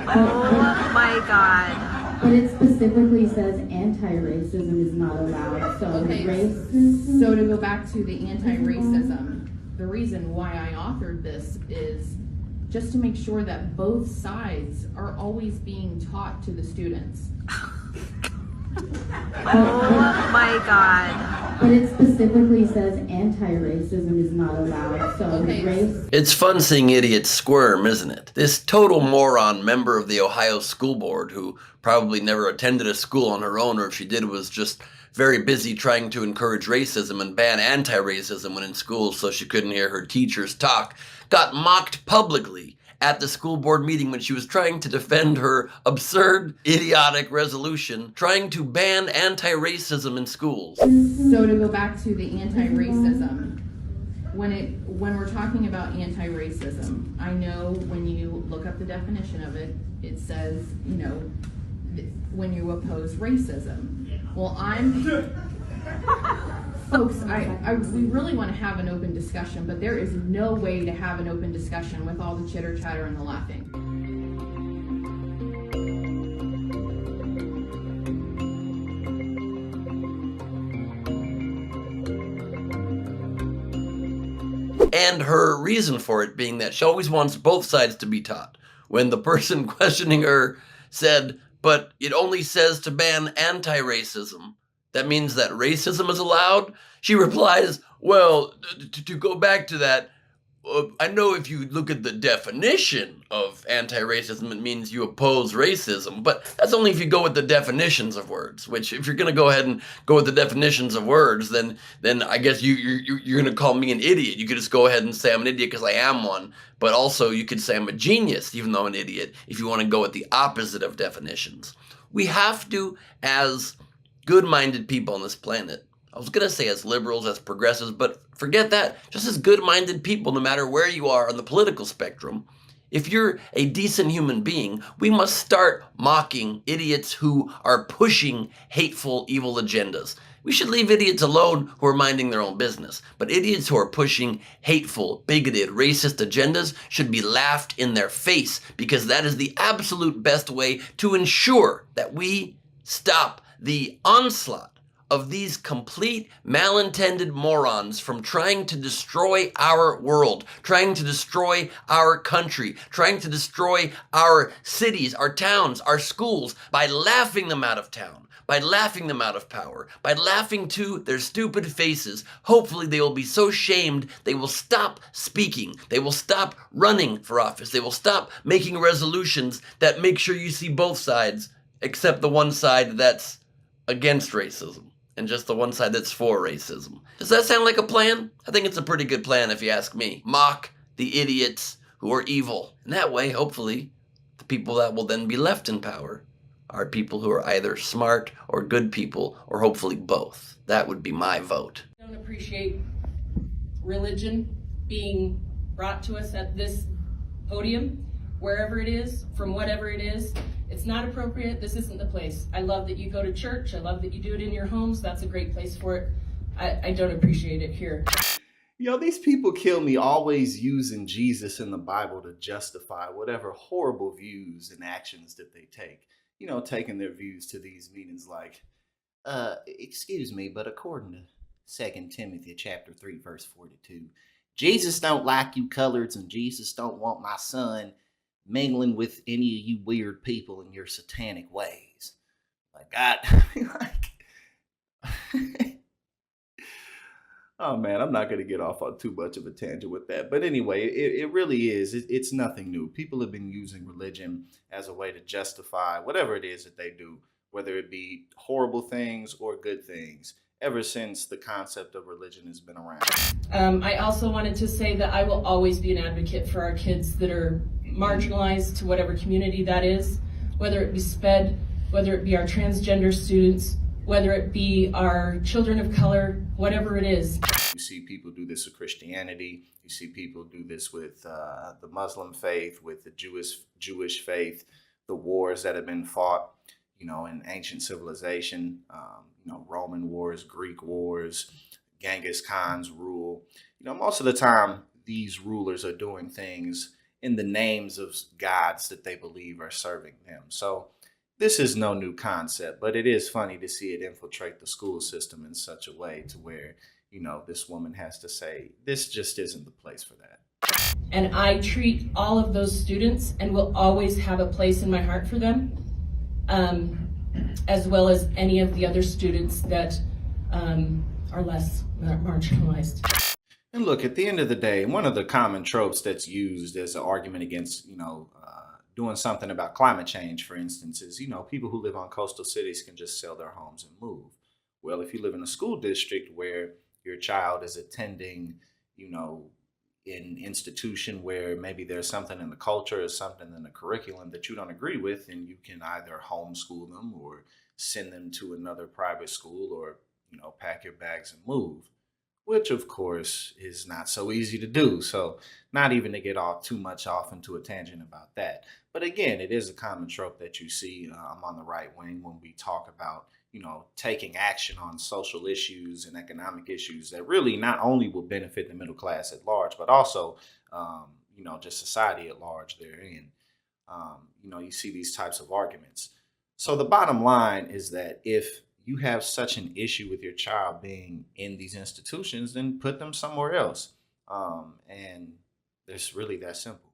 Oh my God. But it specifically says anti-racism is not allowed. So Okay, racism. so to go back to the anti-racism, the reason why I authored this is just to make sure that both sides are always being taught to the students. Oh my God. But it specifically says anti-racism is not allowed. So Okay. race. It's fun seeing idiots squirm, isn't it? This total moron member of the Ohio School Board, who probably never attended a school on her own, or if she did was just very busy trying to encourage racism and ban anti-racism when in school so she couldn't hear her teachers talk, got mocked publicly at the school board meeting when she was trying to defend her absurd, idiotic resolution trying to ban anti-racism in schools. So to go back to the anti-racism, when we're talking about anti-racism, I know when you look up the definition of it, it says, when you oppose racism. Well, folks, we really want to have an open discussion, but there is no way to have an open discussion with all the chitter chatter and the laughing. And her reason for it being that she always wants both sides to be taught. When the person questioning her said, but it only says to ban anti-racism, that means that racism is allowed? She replies, well, to go back to that, I know if you look at the definition of anti-racism, it means you oppose racism, but that's only if you go with the definitions of words, which if you're going to go ahead and go with the definitions of words, then I guess you're going to call me an idiot. You could just go ahead and say I'm an idiot because I am one, but also you could say I'm a genius, even though I'm an idiot, if you want to go with the opposite of definitions. We have to, as good-minded people on this planet, I was going to say as liberals, as progressives, but forget that. Just as good-minded people, no matter where you are on the political spectrum, if you're a decent human being, we must start mocking idiots who are pushing hateful, evil agendas. We should leave idiots alone who are minding their own business. But idiots who are pushing hateful, bigoted, racist agendas should be laughed in their face, because that is the absolute best way to ensure that we stop the onslaught of these complete malintended morons from trying to destroy our world, trying to destroy our country, trying to destroy our cities, our towns, our schools, by laughing them out of town, by laughing them out of power, by laughing to their stupid faces. Hopefully they will be so shamed they will stop speaking, they will stop running for office, they will stop making resolutions that make sure you see both sides, except the one side that's against racism, and just the one side that's for racism. Does that sound like a plan? I think it's a pretty good plan if you ask me. Mock the idiots who are evil. And that way, hopefully, the people that will then be left in power are people who are either smart or good people, or hopefully both. That would be my vote. I don't appreciate religion being brought to us at this podium, wherever it is, from whatever it is. It's not appropriate. This isn't the place. I love that you go to church. I love that you do it in your homes. That's a great place for it. I don't appreciate it here. These people kill me, always using Jesus and the Bible to justify whatever horrible views and actions that they take. Taking their views to these meetings like, excuse me, but according to 2 Timothy chapter 3, verse 42, Jesus don't like you coloreds, and Jesus don't want my son mingling with any of you weird people in your satanic ways. Oh man, I'm not going to get off on too much of a tangent with that. But anyway, it really is. It's nothing new. People have been using religion as a way to justify whatever it is that they do, whether it be horrible things or good things, ever since the concept of religion has been around. I also wanted to say that I will always be an advocate for our kids that are marginalized to whatever community that is, whether it be SPED, whether it be our transgender students, whether it be our children of color, whatever it is. You see people do this with Christianity. You see people do this with the Muslim faith, with the Jewish faith, the wars that have been fought, in ancient civilization, Roman wars, Greek wars, Genghis Khan's rule. Most of the time, these rulers are doing things in the names of gods that they believe are serving them. So this is no new concept, but it is funny to see it infiltrate the school system in such a way to where, this woman has to say, this just isn't the place for that. And I treat all of those students and will always have a place in my heart for them, as well as any of the other students that are less marginalized. And look, at the end of the day, one of the common tropes that's used as an argument against, doing something about climate change, for instance, is, people who live on coastal cities can just sell their homes and move. Well, if you live in a school district where your child is attending, an institution where maybe there's something in the culture or something in the curriculum that you don't agree with, and you can either homeschool them or send them to another private school or, pack your bags and move, which of course is not so easy to do. So not even to get too much off into a tangent about that. But again, it is a common trope that you see on the right wing when we talk about, taking action on social issues and economic issues that really not only will benefit the middle class at large, but also, just society at large therein. You see these types of arguments. So the bottom line is that if you have such an issue with your child being in these institutions, then put them somewhere else. And it's really that simple.